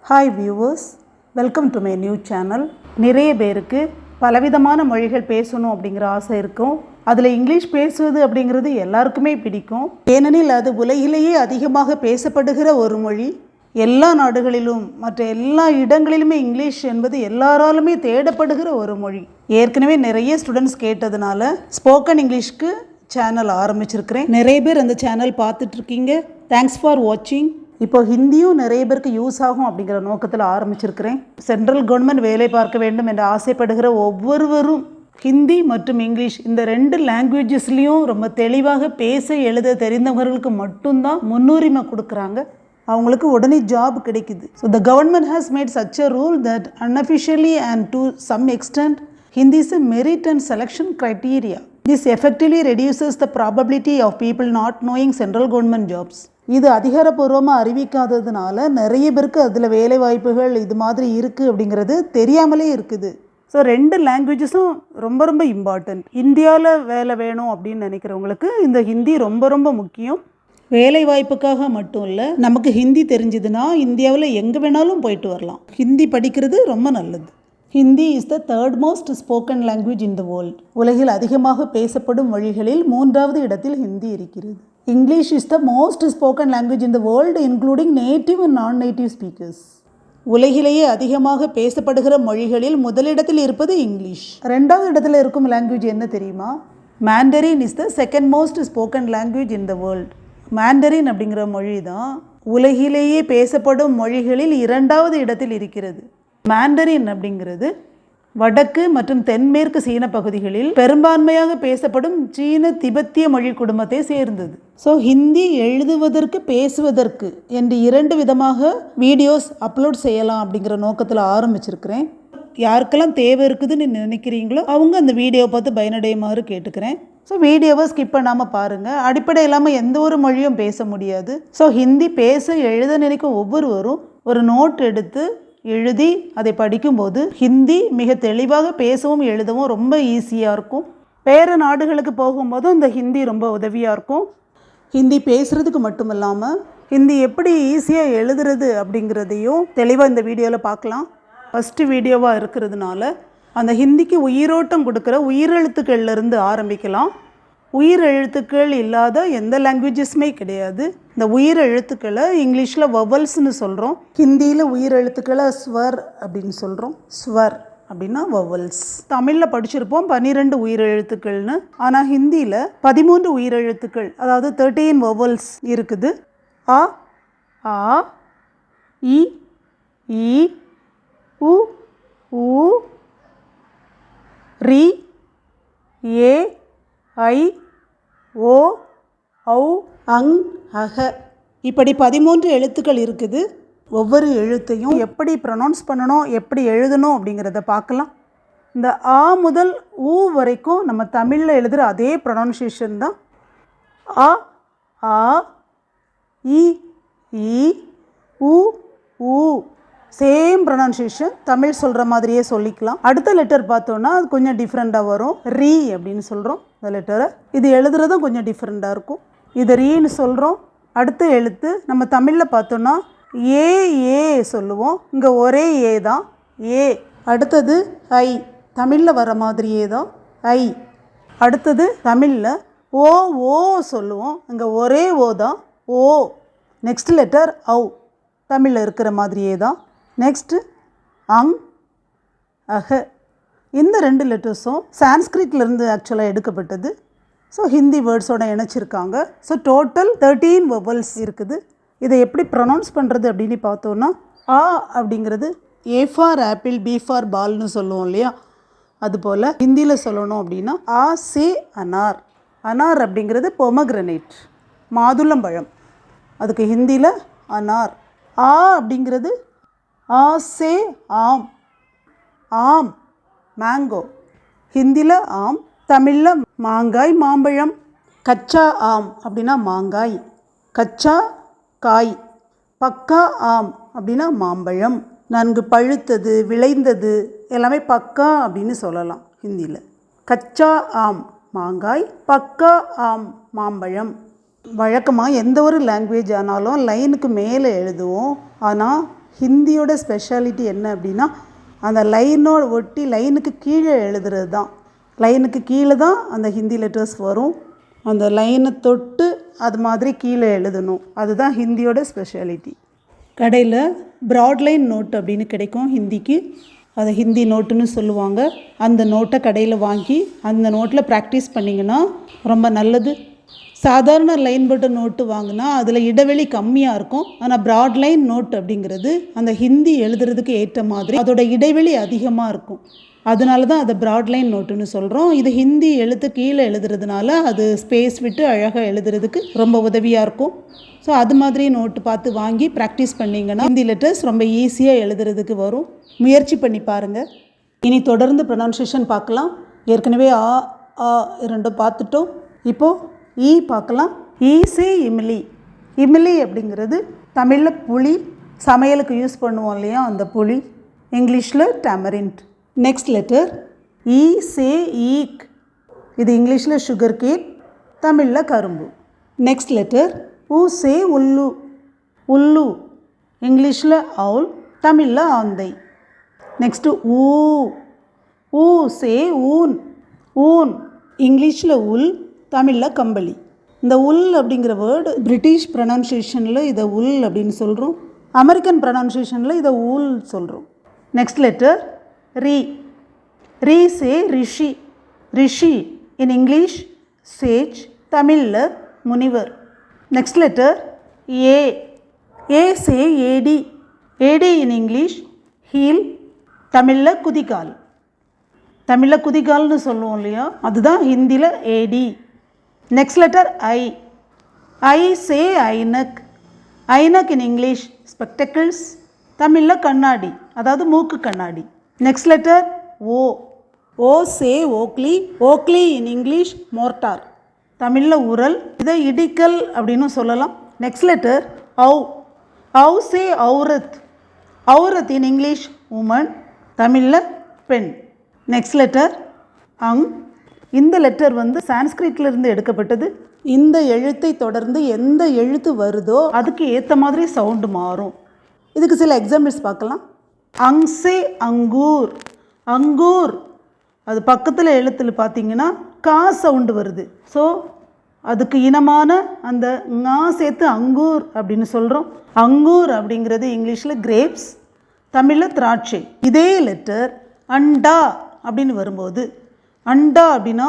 Hi viewers, welcome to my new channel. நிறைய பேருக்கு பலவிதமான மொழிகள் பேசணும் அப்படிங்கிற ஆசை இருக்கும். அதில் இங்கிலீஷ் பேசுவது அப்படிங்கிறது எல்லாருக்குமே பிடிக்கும். ஏனெனில் அது உலகிலேயே அதிகமாக பேசப்படுகிற ஒரு மொழி. எல்லா நாடுகளிலும் மற்ற எல்லா இடங்களிலுமே இங்கிலீஷ் என்பது எல்லாராலுமே தேடப்படுகிற ஒரு மொழி. ஏற்கனவே நிறைய ஸ்டூடெண்ட்ஸ் கேட்டதுனால ஸ்போக்கன் இங்கிலீஷ்க்கு சேனல் ஆரம்பிச்சிருக்கிறேன். நிறைய பேர் அந்த சேனல் பார்த்துட்ருக்கீங்க. தேங்க்ஸ் ஃபார் வாட்சிங். இப்போ ஹிந்தியும் நிறைய பேருக்கு யூஸ் ஆகும் அப்படிங்கிற நோக்கத்தில் ஆரம்பிச்சிருக்கிறேன். சென்ட்ரல் கவர்மெண்ட் வேலை பார்க்க வேண்டும் என்று ஆசைப்படுகிற ஒவ்வொருவரும் ஹிந்தி மற்றும் இங்கிலீஷ் இந்த ரெண்டு லாங்குவேஜஸ்லேயும் ரொம்ப தெளிவாக பேச எழுத தெரிந்தவர்களுக்கு மட்டும்தான் முன்னுரிமை கொடுக்குறாங்க. அவங்களுக்கு உடனே ஜாப் கிடைக்குது. So the government has made such a rule that unofficially and to some extent Hindi is a merit and selection criteria. This effectively reduces the probability of people not knowing central government jobs. இது அதிகாரப்பூர்வமாக அறிவிக்காததுனால நிறைய பேருக்கு அதில் வேலை வாய்ப்புகள் இது மாதிரி இருக்குது அப்படிங்கிறது தெரியாமலே இருக்குது. ஸோ ரெண்டு லாங்குவேஜஸும் ரொம்ப ரொம்ப இம்பார்ட்டண்ட். இந்தியாவில் வேலை வேணும் அப்படின்னு நினைக்கிறவங்களுக்கு இந்த ஹிந்தி ரொம்ப ரொம்ப முக்கியம். வேலை வாய்ப்புக்காக மட்டும் இல்லை, நமக்கு ஹிந்தி தெரிஞ்சுதுன்னா இந்தியாவில் எங்கே வேணாலும் போயிட்டு வரலாம். ஹிந்தி படிக்கிறது ரொம்ப நல்லது. Hindi is the third most spoken language in the world. உலகில் அதிகமாக பேசப்படும் மொழிகளில் 3வது இடத்தில் ஹிந்தி இருக்கிறது. English is the most spoken language in the world, including native and non-native speakers. உலகிலேயே அதிகமாக பேசப்படுகிற மொழிகளில் முதலிடத்தில் இருப்பது இங்கிலீஷ். 2வது இடத்துல இருக்கும் லாங்குவேஜ் என்ன தெரியுமா? மேண்டரின் is the second most spoken language in the world. மேண்டரின் அப்படிங்கிற மொழி தான் உலகிலேயே பேசப்படும் மொழிகளில் 2வது இடத்தில் இருக்கிறது. மேண்டரின் அப்படிங்கிறது வடக்கு மற்றும் தென்மேற்கு சீன பகுதிகளில் பெரும்பான்மையாக பேசப்படும் சீன திபெத்திய மொழி குடும்பத்தை சேர்ந்தது. ஸோ ஹிந்தி எழுதுவதற்கு பேசுவதற்கு என்று 2 விதமாக வீடியோஸ் அப்லோட் செய்யலாம் அப்படிங்கிற நோக்கத்தில் ஆரம்பிச்சிருக்கிறேன். யாருக்கெல்லாம் தேவை இருக்குதுன்னு நினைக்கிறீங்களோ அவங்க அந்த வீடியோவை பார்த்து பயனடையுமாறு கேட்டுக்கிறேன். ஸோ வீடியோவை ஸ்கிப் பண்ணாமல் பாருங்கள். அடிப்படை இல்லாமல் எந்த ஒரு மொழியும் பேச முடியாது. ஸோ ஹிந்தி பேச எழுத நினைக்கும் ஒவ்வொருவரும் ஒரு நோட் எடுத்து எழுதி அதை படிக்கும்போது ஹிந்தி மிக தெளிவாக பேசவும் எழுதவும் ரொம்ப ஈஸியாக இருக்கும். வேறு நாடுகளுக்கு போகும்போதும் இந்த ஹிந்தி ரொம்ப உதவியாக இருக்கும். ஹிந்தி பேசுகிறதுக்கு மட்டும் இல்லாமல் ஹிந்தி எப்படி ஈஸியாக எழுதுறது அப்படிங்கிறதையும் தெளிவாக இந்த வீடியோவில் பார்க்கலாம். ஃபஸ்ட்டு வீடியோவாக இருக்கிறதுனால அந்த ஹிந்திக்கு உயிரோட்டம் கொடுக்குற உயிரெழுத்துக்கள்லேருந்து ஆரம்பிக்கலாம். உயிர் எழுத்துக்கள் இல்லாத எந்த லாங்குவேஜஸுமே கிடையாது. இந்த உயிர் எழுத்துக்களை இங்கிலீஷில் வவல்ஸ்னு சொல்கிறோம். ஹிந்தியில் உயிர் எழுத்துக்களை ஸ்வர் அப்படின்னு சொல்கிறோம். ஸ்வர் அப்படின்னா வவல்ஸ். தமிழில் படிச்சிருப்போம் 12 உயிர் எழுத்துக்கள்னு. ஆனால் ஹிந்தியில் 13 உயிர் எழுத்துக்கள், அதாவது 13 வவல்ஸ் இருக்குது. அ, ஆ, இ, ஈ, உ, ஊ, ரி, ஏ, ஐ, ஓ, ஔ, அங், அக, இப்படி 13 எழுத்துக்கள் இருக்குது. ஒவ்வொரு எழுத்தையும் எப்படி ப்ரொனவுன்ஸ் பண்ணணும், எப்படி எழுதணும் அப்படிங்கிறத பார்க்கலாம். இந்த ஆ முதல் ஊ வரைக்கும் நம்ம தமிழில் எழுதுகிற அதே ப்ரொனவுன்சியேஷன் தான். அ, ஆ, இ, ஈ, உ, ஊ, சேம் ப்ரொனவுன்சியேஷன். தமிழ் சொல்கிற மாதிரியே சொல்லிக்கலாம். அடுத்த லெட்டர் பார்த்தோன்னா அது கொஞ்சம் டிஃப்ரெண்ட்டாக வரும். ரீ அப்படின்னு சொல்கிறோம் இந்த லெட்டரை. இது எழுதுறதும் கொஞ்சம் டிஃப்ரெண்ட்டாக இருக்கும். இது ரீன்னு சொல்கிறோம். அடுத்த எழுத்து நம்ம தமிழில் பார்த்தோன்னா ஏ ஏ சொல்லுவோம். இங்கே ஒரே ஏ தான், ஏ. அடுத்தது ஐ, தமிழில் வர மாதிரியே தான் ஐ. அடுத்தது தமிழில் ஓ ஓ சொல்லுவோம். இங்கே ஒரே ஓ தான், ஓ. நெக்ஸ்ட் லெட்டர் ஔ, தமிழில் இருக்கிற மாதிரியே தான். நெக்ஸ்ட்டு அங், அக. இந்த 2 லெட்டர்ஸும் சான்ஸ்கிரிட்லேருந்து ஆக்சுவலாக எடுக்கப்பட்டது. ஸோ ஹிந்தி வேர்ட்ஸோடு இணைச்சிருக்காங்க. ஸோ டோட்டல் 13 வவல்ஸ் இருக்குது. இதை எப்படி ப்ரொனவுன்ஸ் பண்ணுறது அப்படின்னு பார்த்தோன்னா, ஆ அப்படிங்கிறது A for apple, B for பால்னு சொல்லுவோம் இல்லையா, அதுபோல் ஹிந்தியில் சொல்லணும் அப்படின்னா ஆ சே அனார். அனார் அப்படிங்கிறது பொமக்ரனேட், மாதுளம்பழம். அதுக்கு ஹிந்தியில் அனார். ஆ அப்படிங்கிறது ஆ சே ஆம், ஆம், மேங்கோ. ஹிந்தியில் ஆம், தமிழில் மாங்காய், மாம்பழம். கச்சா ஆம் அப்படின்னா மாங்காய், கச்சா காய். பக்கா ஆம் அப்படின்னா மாம்பழம். நன்கு பழுத்தது, விளைந்தது எல்லாமே பக்கா அப்படின்னு சொல்லலாம் ஹிந்தியில். கச்சா ஆம் மாங்காய், பக்கா ஆம் மாம்பழம். வழக்கமாக எந்த ஒரு லாங்குவேஜ் ஆனாலும் லைனுக்கு மேலே எழுதுவோம். ஆனால் ஹிந்தியோட ஸ்பெஷாலிட்டி என்ன அப்படின்னா அந்த லைனோட ஒட்டி லைனுக்கு கீழே எழுதுறது தான். லைனுக்கு கீழே தான் அந்த ஹிந்தி லெட்டர்ஸ் வரும். அந்த லைனை தொட்டு அது மாதிரி கீழே எழுதணும். அதுதான் ஹிந்தியோட ஸ்பெஷாலிட்டி. கடையில் ப்ராட்லைன் நோட் அப்படின்னு கிடைக்கும் ஹிந்திக்கு. அதை ஹிந்தி நோட்டுன்னு சொல்லுவாங்க. அந்த நோட்டை கடையில் வாங்கி அந்த நோட்டில் ப்ராக்டிஸ் பண்ணிங்கன்னா ரொம்ப நல்லது. சாதாரண லைன் போட்ட நோட்டு வாங்கினா அதில் இடைவெளி கம்மியாக இருக்கும். ஆனால் ப்ராட் லைன் நோட் அப்படிங்கிறது அந்த ஹிந்தி எழுதுறதுக்கு ஏற்ற மாதிரி அதோட இடைவெளி அதிகமாக இருக்கும். அதனால தான் அதை ப்ராட் லைன் நோட்டுன்னு சொல்கிறோம். இது ஹிந்தி எழுத்து கீழே எழுதுறதுனால அது ஸ்பேஸ் விட்டு அழகாக எழுதுறதுக்கு ரொம்ப உதவியாக இருக்கும். ஸோ அது மாதிரி நோட்டு பார்த்து வாங்கி ப்ராக்டிஸ் பண்ணிங்கன்னா ஹிந்தி லெட்டர்ஸ் ரொம்ப ஈஸியாக எழுதுறதுக்கு வரும். முயற்சி பண்ணி பாருங்கள். இனி தொடர்ந்து ப்ரொனவுன்சியேஷன் பார்க்கலாம். ஏற்கனவே ஆ ஆ ரெண்டும் பார்த்துட்டோம். இப்போது ஈ பார்க்கலாம். ஈ சே இமிலி. இமிலி அப்படிங்கிறது தமிழில் புளி, சமையலுக்கு யூஸ் பண்ணுவோம் இல்லையா அந்த புளி. இங்கிலீஷில் டேமரிண்ட். நெக்ஸ்ட் லெட்டர் ஈ சே ஈக். இது இங்கிலீஷில் சுகர் கேன், தமிழில் கரும்பு. நெக்ஸ்ட் லெட்டர் ஊ சே உல்லு. உல்லு இங்கிலீஷில் அவுல், தமிழில் ஆந்தை. நெக்ஸ்ட்டு ஊ. ஊ சே ஊன். ஊன் இங்கிலீஷில் உல், தமிழில் கம்பளி. இந்த உல் அப்படிங்கிற வேர்டு பிரிட்டிஷ் ப்ரொனவுன்சியேஷனில் இதை உல் அப்படின்னு சொல்கிறோம். அமெரிக்கன் ப்ரொனவுன்சியேஷனில் இதை ஊல் சொல்கிறோம். நெக்ஸ்ட் லெட்டர் ரீ. ரீ சே ரிஷி. ரிஷி இன் இங்கிலீஷ் சேஜ், தமிழில் முனிவர். நெக்ஸ்ட் லெட்டர் ஏ. ஏ சே ஏடி. ஏடி இன் இங்கிலீஷ் ஹீல், தமிழில் குதிகால். தமிழில் குதிகால்னு சொல்லுவோம் இல்லையா, அதுதான் ஹிந்தியில் ஏடி. நெக்ஸ்ட் லெட்டர் ஐ. ஐ சே ஐனக். ஐனக் இன் இங்கிலீஷ் ஸ்பெக்டக்கிள்ஸ், தமிழில் கண்ணாடி, அதாவது மூக்கு கண்ணாடி. நெக்ஸ்ட் லெட்டர் ஓ. ஓ சே ஓக்லி. ஓக்லி இன் இங்கிலீஷ் மோர்டார், தமிழில் உரல், இதை இடிக்கல் அப்படின்னு சொல்லலாம். நெக்ஸ்ட் லெட்டர் ஔ. ஔ சே ஔரத். ஔரத் இன் இங்கிலீஷ் உமன், தமிழில் பெண். நெக்ஸ்ட் லெட்டர் அங். இந்த லெட்டர் சான்ஸ்கிரிட்லேருந்து எடுக்கப்பட்டது. இந்த எழுத்தை தொடர்ந்து எந்த எழுத்து வருதோ அதுக்கு ஏற்ற மாதிரி சவுண்டு மாறும். இதுக்கு சில எக்ஸாம்பிள்ஸ் பார்க்கலாம். அங் சே அங்கூர். அங்கூர் அது பக்கத்தில் எழுத்தில் பார்த்தீங்கன்னா கா சவுண்டு வருது. ஸோ அதுக்கு இனமான அந்த ngா சேர்த்து அங்கூர் அப்படின்னு சொல்கிறோம். அங்கூர் அப்படிங்கிறது இங்கிலீஷில் கிரேப்ஸ், தமிழில் திராட்சை. இதே லெட்டர் அண்டா அப்படின்னு வரும்போது, அண்டா அப்படின்னா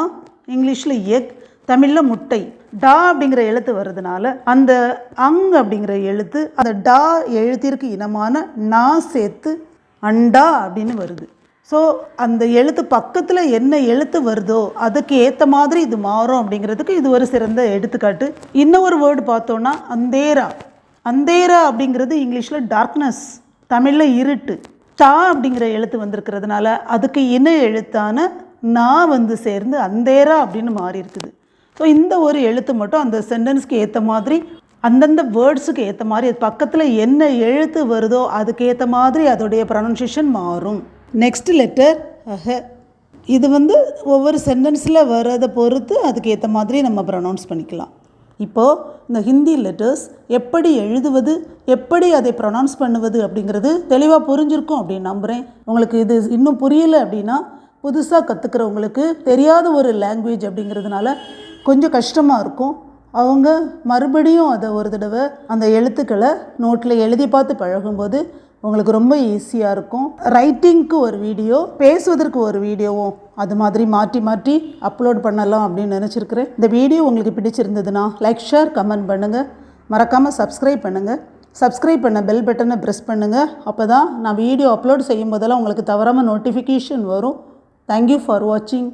இங்கிலீஷில் எக், தமிழில் முட்டை. டா அப்படிங்கிற எழுத்து வர்றதுனால அந்த அங் அப்படிங்கிற எழுத்து அந்த டா எழுத்திற்கு இனமான நா சேர்த்து அண்டா அப்படின்னு வருது. ஸோ அந்த எழுத்து பக்கத்தில் என்ன எழுத்து வருதோ அதுக்கு ஏற்ற மாதிரி இது மாறும் அப்படிங்கிறதுக்கு இது ஒரு சிறந்த எடுத்துக்காட்டு. இன்னொரு வேர்டு பார்த்தோன்னா அந்தேரா. அந்தேரா அப்படிங்கிறது இங்கிலீஷில் டார்க்னஸ், தமிழில் இருட்டு. டா அப்படிங்கிற எழுத்து வந்திருக்கிறதுனால அதுக்கு இன எழுத்தான நா சேர்ந்து அந்தேரா அப்படின்னு மாறி இருக்குது. ஸோ இந்த ஒரு எழுத்து மட்டும் அந்த சென்டென்ஸ்க்கு ஏற்ற மாதிரி அந்தந்த வேர்ட்ஸுக்கு ஏற்ற மாதிரி அது பக்கத்தில் என்ன எழுத்து வருதோ அதுக்கு ஏற்ற மாதிரி அதோடைய ப்ரொனன்சியேஷன் மாறும். நெக்ஸ்ட் லெட்டர் அஹ. இது ஒவ்வொரு சென்டென்ஸில் வர்றதை பொறுத்து அதுக்கு ஏற்ற மாதிரி நம்ம ப்ரொனவுன்ஸ் பண்ணிக்கலாம். இப்போது இந்த ஹிந்தி லெட்டர்ஸ் எப்படி எழுதுவது, எப்படி அதை ப்ரொனவுன்ஸ் பண்ணுவது அப்படிங்கிறது தெளிவாக புரிஞ்சிருக்கும் அப்படின்னு நம்புகிறேன். உங்களுக்கு இது இன்னும் புரியலை அப்படின்னா புதுசாக கற்றுக்கிறவங்களுக்கு தெரியாத ஒரு லாங்குவேஜ் அப்படிங்கிறதுனால கொஞ்சம் கஷ்டமாக இருக்கும். அவங்க மறுபடியும் அதை ஒரு தடவை அந்த எழுத்துக்களை நோட்டில் எழுதி பார்த்து பழகும்போது உங்களுக்கு ரொம்ப ஈஸியாக இருக்கும். ரைட்டிங்க்கு ஒரு வீடியோ, பேசுவதற்கு ஒரு வீடியோவும் அது மாதிரி மாற்றி மாற்றி அப்லோட் பண்ணலாம் அப்படின்னு நினச்சிருக்கிறேன். இந்த வீடியோ உங்களுக்கு பிடிச்சிருந்ததுன்னா லைக், ஷேர், கமெண்ட் பண்ணுங்கள். மறக்காமல் சப்ஸ்கிரைப் பண்ணுங்கள். சப்ஸ்கிரைப் பண்ண பெல் பட்டனை ப்ரெஸ் பண்ணுங்கள். அப்போ தான் நான் வீடியோ அப்லோட் செய்யும் போதெல்லாம் உங்களுக்கு தவறாமல் நோட்டிஃபிகேஷன் வரும். தேங்க்யூ ஃபார் வாட்சிங்.